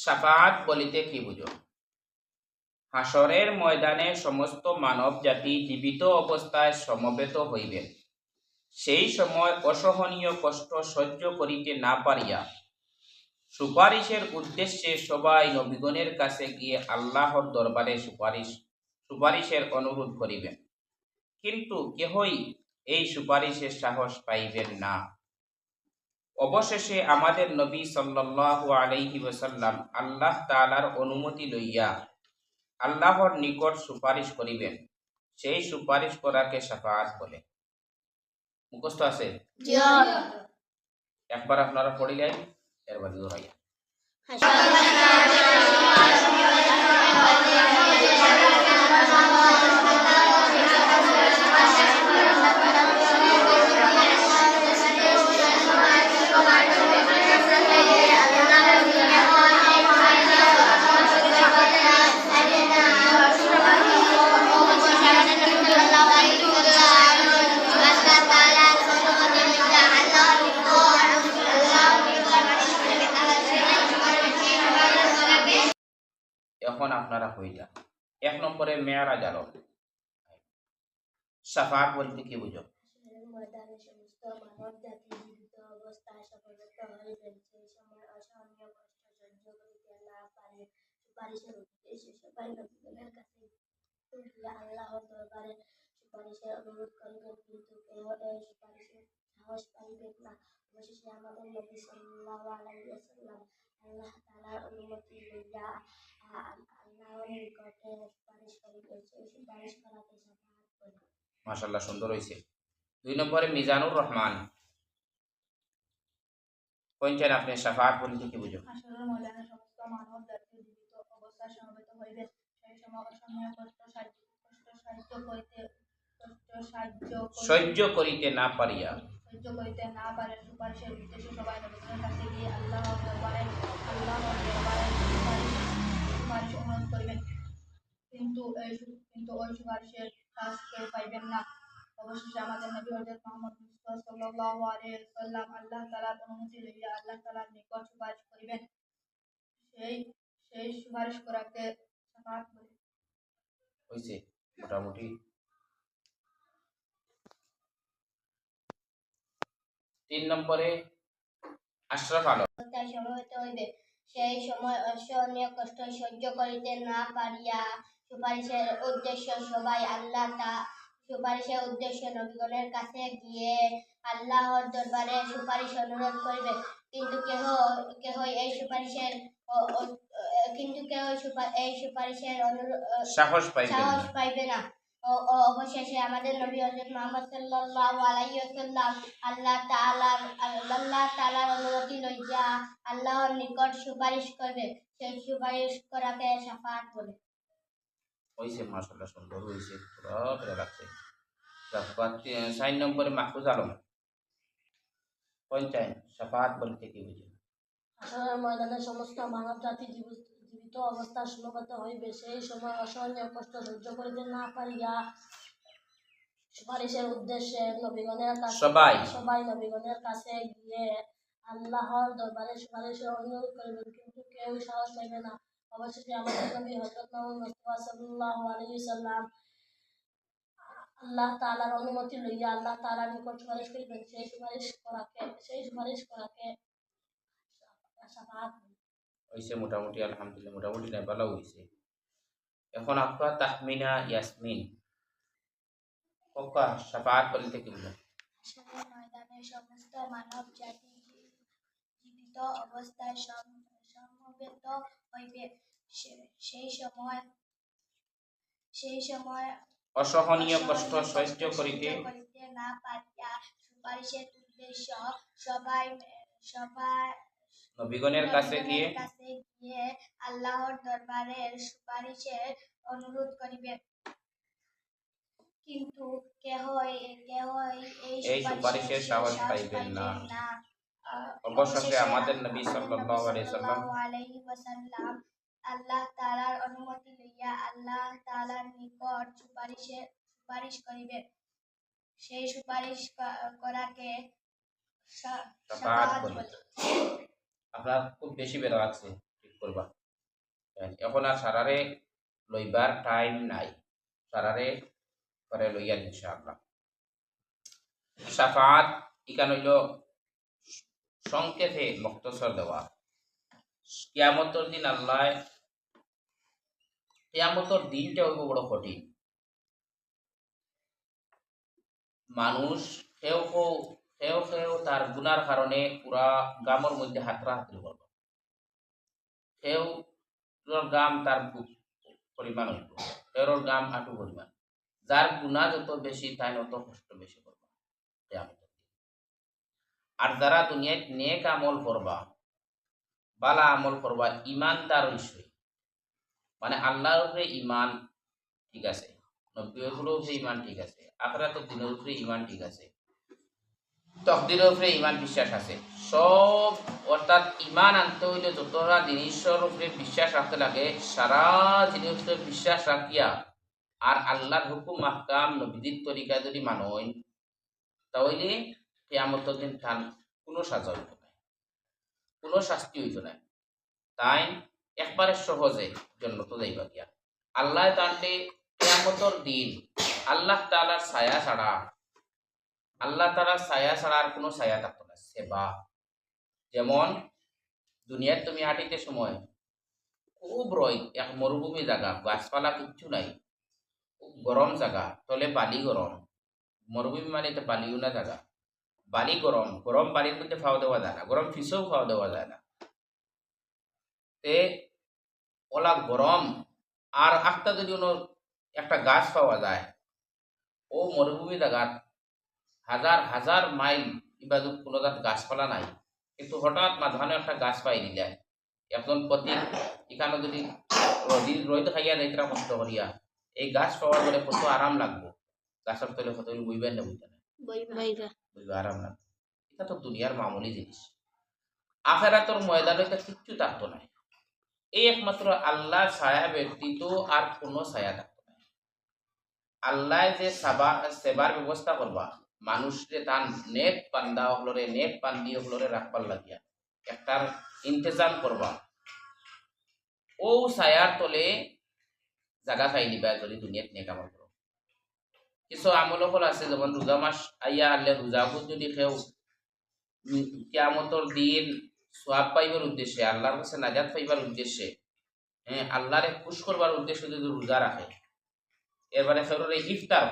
শাফাআত বলিতে কি বুঝো? হাসরের ময়দানে সমস্ত মানব জাতি জীবিত অবস্থায় সমবেত হইবেন। সেই সময় অসহনীয় কষ্ট সহ্য করিতে না পারিয়া সুপারিশের উদ্দেশ্যে সবাই নবীগণের কাছে গিয়ে আল্লাহর দরবারে সুপারিশের অনুরোধ করিবেন, কিন্তু কেহই এই সুপারিশের সাহস পাইবেন না। অবশেষে আমাদের নবী সাল্লাল্লাহু আলাইহি ওয়াসাল্লাম আল্লাহ তাআলার অনুমতি লইয়া আল্লাহর নিকট সুপারিশ করিবেন। সেই সুপারিশ করাকে শাফাআত বলে। মুখস্থ আছে? একবার আপনারা পড়িলেন, এরবার দোহরাইয়া। এখন আপনারা হইলা 1 নম্বরে মেয়ারাজ আলম। শাফাআত বলতে কি বুঝো? ময়দানে সমস্ত মানব জাতি জীবিত অবস্থায় সমবেত হইবেন। সেই সময় অসহনীয় কষ্ট সহ্য করিতে না পারে সুপারিশের উদ্দেশ্যে সবাই নবীগণের কাছে গিয়া আল্লাহর দরবারে সুপারিশের অনুরোধ করিবেন, কিন্তু কেহ এই সুপারিশের সাহস পাইবেন না। অবশেষে আমাদের নবী সাল্লাল্লাহু আলাইহি ওয়াসাল্লাম আল্লাহ তাআলার অনুমতি লইয়া আল্লাহর নিকটে সুপারিশ করিবেন। সেই সুপারিশ করাকে শাফাআত বলে। মাশাআল্লাহ, সুন্দর হইছে। 2 নম্বরে মিজানুর রহমান। কোনটা আপনি শাফাআত বলতে কি বুঝো? হাসরের ময়দানে সমস্ত মানব জাতি জীবিত অবস্থায় সমবেত হইবে। সেই সময় অসহনীয় কষ্ট সহ্য করিতে না পারিয়া সুপারিশের উদ্দেশ্যে সবাই নবীগণের কাছে গিয়ে আল্লাহর দরবারে সুপারিশ অনুরোধ করিবেন, কিন্তু ওই সুপারিশের কাজ কেউ পাইবেন না। অবশেষে আমাদের নবী হযরত মুহাম্মদ মুস্তাফা সাল্লাল্লাহু আলাইহি ওয়াসাল্লাম আল্লাহ তাআলার অনুমতি লইয়া আল্লাহ তাআলার নিকট সুপারিশ করিবেন। সেই সুপারিশ করাকে শাফাআত বলে। হইছে মোটামুটি। 3 নম্বরে আশরাফ আলম। সমবেত হইবে। সেই সময় অসহনীয় কষ্ট সহ্য করিতে না পারিয়া সুপারিশের উদ্দেশ্যে নবীগণের কাছে গিয়ে আল্লাহর দরবারে সুপারিশ অনুরোধ করিবে, কিন্তু কেহ এই সুপারিশের সাহস পাইবে না। অবশেষে আমাদের নবী হযরত মুহাম্মদ সাল্লাল্লাহু আলাইহি ওয়াসাল্লাম আল্লাহ তাআলার অনুমতি লইয়া আল্লাহর নিকট সুপারিশ করবে। সেই সুপারিশ করাকে শাফাআত বলে। হইছে মাশাআল্লাহ, সুন্দর হইছে, পুরো ভালো লাগছে। 4 নম্বরে মাহফুজ আলম। কোনটা শাফাআত বলতে কি বুঝো? হাসরের ময়দানে সমস্ত মানব জাতি জীবিত অবস্থায় সমবেত হইবে। সেই সময় অসহনীয় কষ্ট সহ্য করিতে না পারিয়া সুপারিশের উদ্দেশ্যে সবাই নবীগণের কাছে গিয়ে আল্লাহর দরবারে সুপারিশের অনুরোধ করিবেন, কিন্তু কেউ সাহস পাইবে না। অবশেষে আমাদের নবী হযরত মুহাম্মদ মুস্তাফা সাল্লাল্লাহু আলাইহি ওয়াসাল্লাম আল্লাহ তাআলার অনুমতি লইয়া আল্লাহ তাআলার নিকট সুপারিশ করিবেন। সেই সুপারিশ করাকে শাফাআত হইছে মোটামুটি। আলহামদুলিল্লাহ, মোটামুটি না ভালো হইছে। এখন আপনার তাহমিনা ইয়াসমিন। শাফাআত বলতে কি বুঝো? হাসরের ময়দানে সমস্ত মানব জাতি জীবিত অবস্থায় সমবেত হইবে। সেই সময় অসহনীয় কষ্ট সহ্য করিতে না পারিয়া সুপারিশের উদ্দেশ্যে সবাই নবীগণের কাছে গিয়ে আল্লাহর দরবারে সুপারিশের অনুরোধ করিবে, কিন্তু কেহই এই সুপারিশের সাহস পাইবেন না। অবশেষে আমাদের নবী সাল্লাল্লাহু আলাইহি ওয়াসাল্লাম আল্লাহ তাআলার অনুমতি লইয়া আল্লাহ তাআলার নিকট সুপারিশ করিবে। সেই সুপারিশ করাকে শাফাআত বলে। আপনার খুব বেশি বের লাগছে। করবা। এখন আর সারারে লইবার টাইম নাই, সারারে পরে লইয়ার ইনশাআল্লাহ। শাফাত ইকান হইল সংক্ষেপে মুক্তসর দেওয়া। কিয়ামতের দিন আল্লাহ, কিয়ামতের দিনটা হইব বড় কঠিন। মানুষ কেউ কেউ তার গুনার কারণে পুরা গ্রামের মধ্যে হাতড়াহাতড়ি করবে। কেউ গ্রাম তার পরিমাণ হইব, কেউর গ্রাম আটু পরিমাণ। যার গুণা যত বেশি তাই তত কষ্ট বেশি করবা কিয়ামতের দিন। আর যারা দুনিয়ায় নেক আমল করবা, বালা আমল করবা, ইমানদার হইছে, মানে আল্লাহর উপরে ইমান ঠিক আছে, নবীগুলোর উপরে ইমান ঠিক আছে, আখিরাতের দিনের উপরে ইমান ঠিক আছে, তকদিরের উপরে ইমান বিশ্বাস আছে, সব অর্থাৎ ইমান আনতে হইলে যতটা জিনিসের উপরে বিশ্বাস রাখতে লাগে, সারা জিনিসের উপরে বিশ্বাস রাখিয়া আর আল্লাহর হুকুম মাহকাম নবীদের তরিকায় যদি মানই, তাহলে কিয়ামতের দিন তার কোনো সাজা হইত না, কোনো শাস্তি হইত না। তাই একবারে সহজে জন্নত যাইবা গিয়া। আল্লাহ তান্ডে কিয়ামতের দিন আল্লাহ তাআলার ছায়া ছাড়া, আল্লাহ তাআলার ছায়া ছাড়া আর কোনো ছায়া থাকতো না। সেবা যেমন দুনিয়ার তুমি হাঁটিতে সময় খুব রোদ, এক মরুভূমি জায়গা, গাছপালা কিচ্ছু নাই, খুব গরম জায়গা, তলে বালি গরম, মরুভূমি মানে তো বালিও না জায়গা, বালি গরম, গরম বালির মধ্যে খাওয়া দেওয়া যায় না, গরম ফিসেও খাওয়া দেওয়া যায় না। তে ওলা গরম আর একটা যদি একটা গাছ পাওয়া যায়, ও মরুভূমি জায়গাত হাজার হাজার মাইল ইবাদত কোনো গাছপালা নাই, কিন্তু হঠাৎ মাঝখানে একটা গাছ পাই দিলে একজন প্রতি এখানে যদি রোদ খাইয়া যাইতরা কষ্ট করিয়া এই গাছ পাওয়ার পরে কত আরাম লাগবো, গাছের তলে কত বইবেন না, বুঝতে না বইবে আরাম লাগবে। এটা তো দুনিয়ার মামুলি জিনিস। আখিরাতের ময়দানে তো কিচ্ছু থাকতো না, এই একমাত্র আল্লাহর ছায়া ব্যতীত আর কোনো ছায়া থাকতো না। আল্লাহ যে সেবার ব্যবস্থা করবা, মানুষরে তার নেক পান্দা হলরে, নেক পান্দি হলরে রাখবার লাগিয়া একটার ইন্তজাম করবা, ও ছায়ার তলে জায়গা খাই দিবা যদি দুনিয়াত নেক আমল করো। কিছু আমল হল আছে, যেমন রোজা মাস আইয়া আল্লাহ রোজাগুলো যদি কেউ কিয়ামতের দিন সোয়াব পাইবার উদ্দেশ্যে, আল্লাহর কাছে নাজাত পাইবার উদ্দেশ্যে, আল্লাহরে খুশ করবার উদ্দেশ্যে যদি রোজা রাখে, এবারে ফেররে ইফতার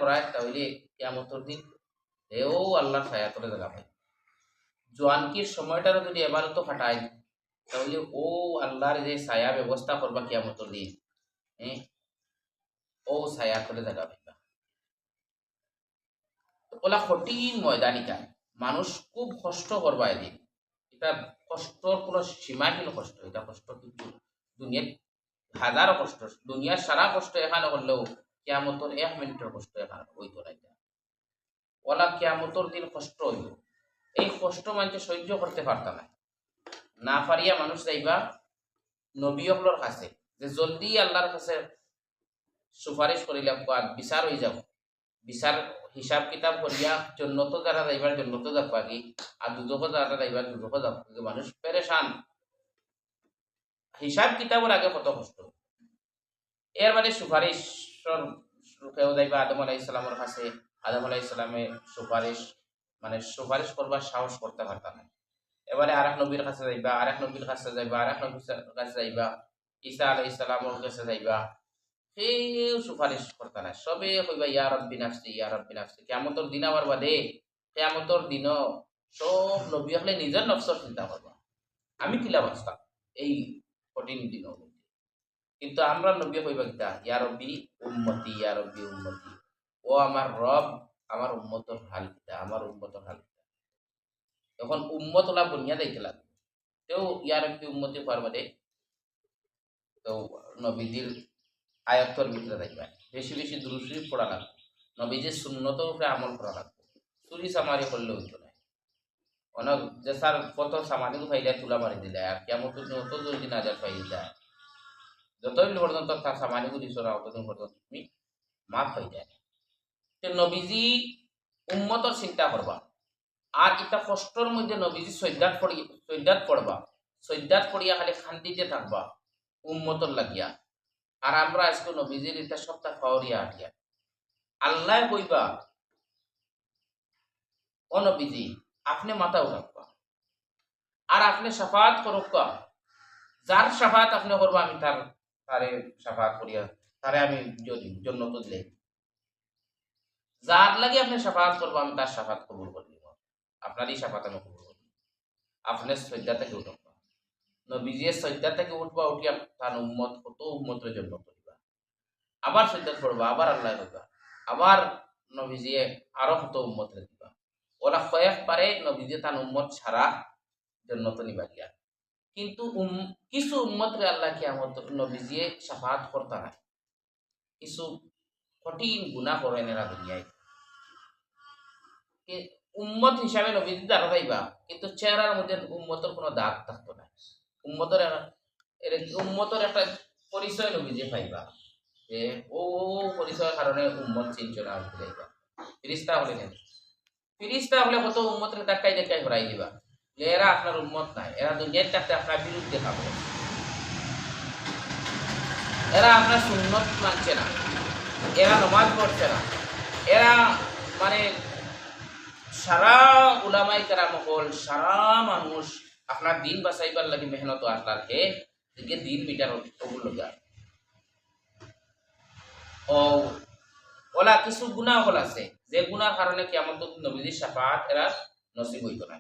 করায়, তাহলে কিয়ামতের দিন এও আল্লাহর ছায়া তলে জায়গা পায়। জোয়ানকির সময়টারও যদি এবার তো খাটায়, তাহলে ও আল্লাহর যে ছায়া ব্যবস্থা করবা কিয়ামতের দিন, ও ছায়া তলে জায়গা পাইবা। ওলা কঠিন ময়দানিকা, মানুষ খুব কষ্ট করবা এদিন। এটা কষ্টর কোনো সীমাহীন কষ্ট, এটা কষ্ট কিন্তু দুনিয়ার হাজারো কষ্ট, দুনিয়ার সারা কষ্ট এখানে করলেও কিয়ামতের 1 মিনিটের কষ্ট এখানে হইতো না। ওলা কিয়ামতের দিন কষ্ট হইব, এই কষ্ট মানুষ সহ্য করতে পারত না পারিয়া মানুষ যাইবা নবী হকলর কাছে, যে জলদি আল্লাহর কাছে সুপারিশ করিলে বিচার হয়ে যাব, বিচার হিসাব কিতাব করিয়া জন্নত যারা যাইবার জন্নত যাবা কি, আর দুজক যারা যাইবার দুজক যাবা কি, মানুষ পেরেশান। হিসাব কিতাবের আগে কত কষ্ট। এর মানে সুপারিশর কেউ যাইবা আদম আলাইহিস সালামের কাছে, আদম আলাইহিস সালামের সুপারিশ করবার সাহস করতে পারত না। এবারে আরেক নবীর কাছে যাইবা, আরেক নবীর কাছে যাইবা, আরেক নবীর কাছে যাইবা, ঈসা আলাইহিস সালামের কাছে যাইবা, কেউ সুপারিশ করতে না, সবে কইবা ইয়া রাব্বি নাফসি, ইয়া রাব্বি নাফসি। কিয়ামতের দিন আবার বাদে, কিয়ামতের দিনও সব নবী হলে নিজের নফসর চিন্তা করবা, আমি কিলা বাঁচতাম এই কঠিন দিন। কিন্তু আমরা নবী কইবা কিতা, ইয়া রাব্বি উম্মতি, ইয়া রাব্বি উম্মতি, ও আমার রব, আমার উম্মতের হাল কিতা, আমার উম্মতের হাল কিতা। তখন উম্মত ওলা বনিয়া যাইতে লাগবে, তেও ইয়া রাব্বি উম্মতি পারবা দে। তো নবীদের আয়াতের ভিতরে যাইবা, বেশি বেশি দুরূদ শরীফ পড়া লাগবে, নবীজির সুন্নতের উপরে আমল করা লাগবে, চুরি চামারি করলে হইতো না। অনেক যে স্যার কত সামানি ফাইলে তুলা মারি দিলে, আর কিয়ামতের দিন অত জলদি নাজাত পাই দিলে, যতদিন পর্যন্ত তার সামানিগুলি চড়া অতদিন পর্যন্ত তুমি মাফ হয়ে যায়। নবীজি উম্মতর চিন্তা করবা, আর এটা কষ্টর মধ্যে নবীজি সৈদাত পড়বা, সৈদাত পড়িয়া খালি খান্দিতে থাকবা উম্মতর লাগিয়া। আর আমরা আজকে নবীজির এটা সপ্তাহ ফাওরিয়া আটিয়া আল্লাহ কইবা ও নবীজি আপনি মাথা উঠাবা আর আপনি সাফাত করবা, যার সাফাত আপনি করবা আমি তারে সাফাত করিয়া তারে আমি জন্নত দিলে, যার লাগে আপনি সাফাত করবো আমি তার সাফাত কবুল করে দিব, আপনারই সাফাত আমি কবুল করব। আপনি সজ্জা থেকে উঠবা, নবীজি সজ্জা থেকে উঠবা, উঠিয়া তার উম্মত কত উম্মতের জন্য করিবা, আবার সজ্জা করবা, আবার আল্লাহ করবা, আবার নবীজি আরো কত উম্মতের দিবা। ওরা কয়েক পারে নবীজি তার উম্মত ছাড়া জন্নত নিবা গিয়া। কিন্তু কিছু উম্মতরে আল্লাহ কিয়ামত নবীজি সাফাত করতা না, কিছু কঠিন গুনাহ করেন এরা দুনিয়ায়, উম্মত হিসাবে নবীজি দ্বারা পাইবা, কিন্তু চেহারার মধ্যে উম্মতের কোনো দাগ থাকতো না। উম্মতের একটা পরিচয় নবীজি পাইবা, যে ও পরিচয়ের কারণে উম্মত চিনছ না যাইবা। ফিরিস্তা হলে নেন, ফিরিস্তা হলে কত উম্মতের দেখাই দেখাই ঘুরাই দিবা যে এরা আপনার উম্মত নাই, এরা দুনিয়ার থাকতে আপনার বিরুদ্ধে খাবে, এরা আপনার সুন্নত মানছে না, এরা নমাজ পড়ছে না, এরা মানে সারা উলামাই কেরাম হল সারা মানুষ আপনার দিন বাঁচাইবার লাগে মেহনত আসলার হে দিকে দিন মিটার ওগুলো যায়। ও ওলা কিছু গুনাহ হল আছে যে গুনার কারণে কিয়ামত নবীজির শাফাআত এরা নসিব হইত না।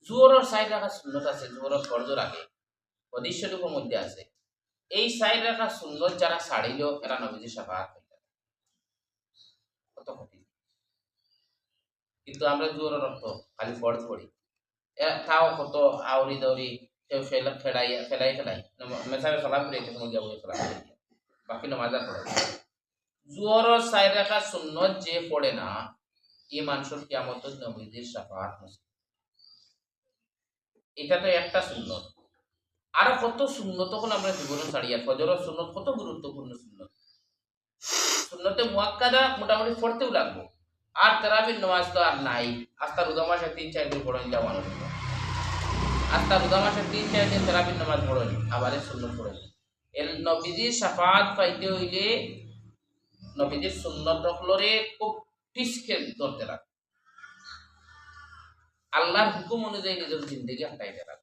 জোহরের সাইড রাখা সুন্নত আছে, জোহরের ফরজের আগে হাদিস শরীফের মধ্যে আছে, এই সাইড রাখা সুন্নত যারা ছাড়িল এরা নবীজির শাফাআত হইত না। কত ক্ষতি। কিন্তু আমরা জোহরের অর্থ খালি ফরজ পড়ি, তাও কত আউরি দৌড়ি কেউ ফেলাই মেসাবে সালাম করে সময় যাবো বাকি নমাজার পড়ে। জোহরের সাইড রাখা সুন্নত যে পড়ে না এই মানুষের কিয়ামত নবীজির শাফাআত নসিব। এটা তো একটা সুন্নত, আরো কত সুন্নত তখন আমরা জীবনে ছাড়িয়া ফজরের সুন্নত কত গুরুত্বপূর্ণ সুন্নত, সুন্নতে মুআক্কাদা মোটামুটি পড়তেও লাগবো। আর তারাবির নামাজ তো আর নাই, আস্তা রোজা মাসে 3-4 দিন পড়েন যাওয়া মানুষ, আস্তা রোজা মাসে 3-4 দিন তারাবির নামাজ পড়েন, আবার সুন্নত পড়েন। এর নবীজির শাফাআত পাইতে হইলে নবীজির সুন্নত রখলরে খুব টিসকে ধরতে রাখ, আল্লাহর হুকুম অনুযায়ী নিজের জিন্দগি হাঁটাইতে রাখ,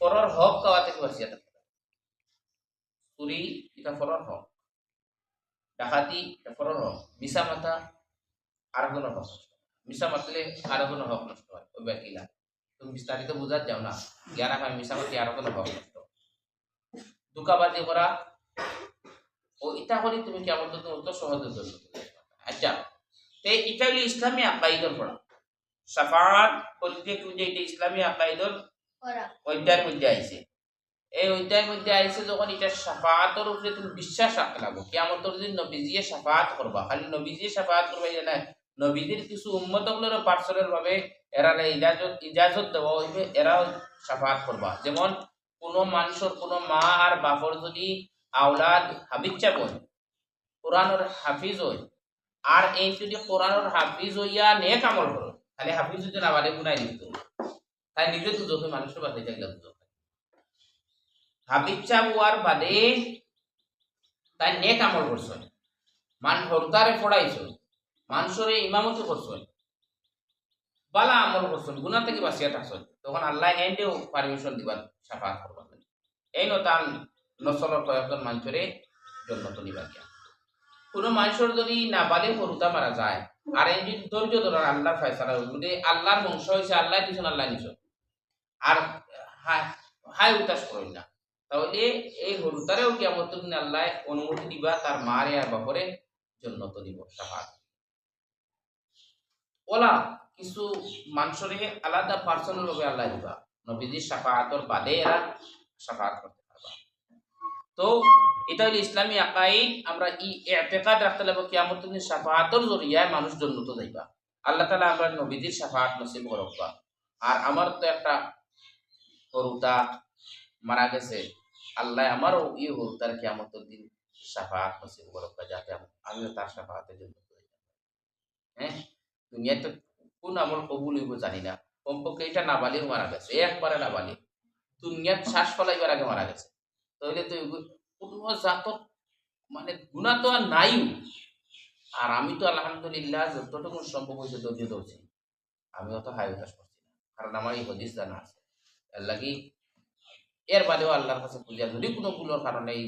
পরর হক খাওয়া থেকে বাঁচিয়ে থাকতে রাখ। চুরি এটা পরর হক, ডাকাতি এটা পরর হক, মিশা মাথা আর কোনো হক, মিশা মাতলে আর কোনো হক নষ্ট হয়, ওই ব্যাকিলা তুমি বিস্তারিত বুঝার যাও না, জ্ঞান রাখা মিশা মাতি আর কোনো হক নষ্ট, দুকাবাজি করা ও ইটা করি তুমি কেমন তো সহজে জন্য। আচ্ছা এটা হলো ইসলামী আকাইদর পড়া, শাফাআত বলতে কি যে এটা ইসলামী আকাইদর অধ্যায়ের মধ্যে আইছে, এই অধ্যায়ের মধ্যে আইছে যখন এটা শাফাআতের উপরে তুমি বিশ্বাস রাখতে লাগো, কিয়ামতের দিন নবীজিয়ে শাফাআত করবা, খালি নবীজিয়ে শাফাআত করবা এটা না, নবীজির কিছু উম্মতগুলোর পার্সোনাল ভাবে এরা ইজাজত দেওয়া হইবে, এরাও শাফাআত করবা। যেমন কোনো মানুষের কোনো মা আর বাপর যদি আওলাদ হাবিচ্ছা বই কোরআনের হাফিজ হই, আর এই যদি কোরআনের হাফিজ হইয়া নেক আমল করো, খালি হাফিজ যদি না বাড়ে গুনাই লিখত তাই নিজে তো যখন মানুষের বাদে চাইলে হাবিচ্ছা বুয়ার বাদে তাই নেক আমল করছ, মান হরতারে পড়াইছ, মানুষের ইমামতি করছ, বালা আমল করছ, গুনাহ থেকে বাঁচিয়া থাকছ, তখন আল্লাহ এন্ডেও পারমিশন দিবা শাফাআত করবা। এই নতান নসলের কয়েকজন মানুষের জন্নত নিবা গিয়া। কোনো মানুষের যদি না বালে হরুতা মারা যায় আর এই যদি ধৈর্য ধরার আল্লাহর ফয়সালা যদি আল্লাহর বংশ হয়েছে আল্লাহ দিছেন আল্লাহ নিছ আর হাই উতাস করেন না, তাহলে এই হরুতারেও কিয়ামত দিন আল্লাহ অনুমতি দিবা তার মারে আর বাপরে জন্নত দিব শাফাআত। ওলা কিছু মানুষের আলাদা পার্সোনাল ভাবে আল্লাহ দিবা, নবীজির শাফাআতর বাদে এরা শাফাআত করতে পারবা। তো এটা হলো ইসলামী আকাইদ, আমরা ইতিকাদ রাখতে লাগবো কিয়ামতের দিন শাফাআতর জরিয়ায় মানুষ জান্নাতে যাইবা। আল্লাহ তাআলা আমরা নবীজির শাফাআত নসিব করবা। আর আমার তো একটা হরুতা মারা গেছে, আল্লাহ আমারও এই হরুতার কিয়ামতের দিন শাফাআত নসিব করবা, যাতে আমিও তার শাফাআতে জান্নাতে যাই। হ্যাঁ দুনিয়াতে কোন আমল কবুল হইব জানি না, কমপক্ষে এটা নাবালিগ মারা গেছে, একবারে নাবালিগ, দুনিয়াত শ্বাস ফলাইবার আগে মারা গেছে, তাহলে তো কোনো জাতক মানে গুণা তো আর নাই। আর আমি তো আলহামদুলিল্লাহ যতটুকু সম্ভব হয়েছে ধৈর্য ধরছি, আমি অত হাই হতাশ করছি না, কারণ আমার এই হদিস জানা আছে। এর লাগি এর বাদেও আল্লাহর কাছে খুঁজিয়া যদি কোনো ভুলের কারণে এই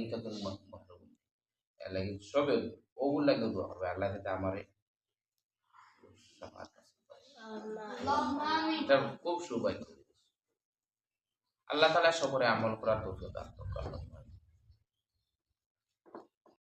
এর লাগি সবে ওগুলো লাগে দোয়া করবে আল্লাহ যাতে আমার এটা খুব সৌভাগ্য। আল্লাহ তাআলা সকলে আমল করার তৌফিক দান করুন।